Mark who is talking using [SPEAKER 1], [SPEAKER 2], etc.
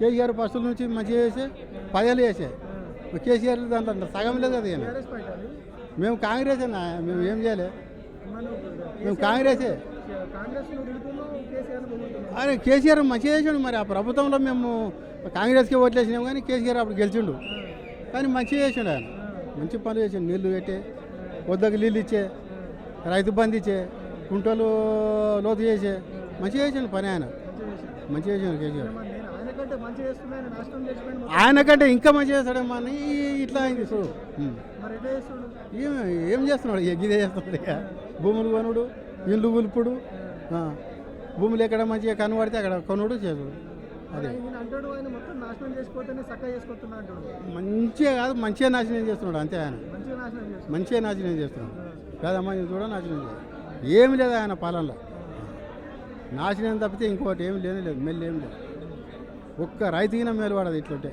[SPEAKER 1] KCR first నుంచి మంచిగా చేసే 10 ఏళ్ళు చేసే కేసీఆర్ దాంట్లో సగం లేదు కదా ఈయన. మేము కాంగ్రెస్ అన్న, మేము ఏం చేయలే, మేము కాంగ్రెసే. అరే కేసీఆర్ మంచిగా చేసాడు, మరి ఆ ప్రభుత్వంలో మేము కాంగ్రెస్కి ఓట్లు వేసినాం కానీ కేసీఆర్ అప్పుడు గెలిచిండు, కానీ మంచిగా చేసాడు ఆయన. మంచి పనులు చేసాడు, నీళ్లు పెట్టే, వద్దకు నీళ్ళు ఇచ్చే, రైతు బంధు ఇచ్చే, కుంటలు లోతు చేసే, మంచిగా చేసాడు పని ఆయన. మంచిగా చేసాడు కేసీఆర్. ఆయన కంటే ఇంకా మంచిగా చేస్తాడేమో అని ఇట్లా అయింది చూడు. ఏం చేస్తున్నాడు, ఇదే చేస్తున్నాడు ఇక. భూములు కొనుడు, ఇల్లు ఉలుపుడు, భూములు ఎక్కడ మంచిగా కనబడితే అక్కడ కొనుడు చేసుడు. అదే మంచిగా కాదు, మంచిగా నాశనం చేస్తున్నాడు అంతే. ఆయన మంచిగా నాశనం చేస్తున్నాడు కాదమ్మా, ఇది కూడా నాశనం చేయాలి. ఏమి లేదు ఆయన పాలనలో, నాశనం తప్పితే ఇంకోటి ఏమి లేదు, మెల్లి ఏమి లేదు. ఒక్క రైతుకినా మేలు పడదు ఇట్లుంటే.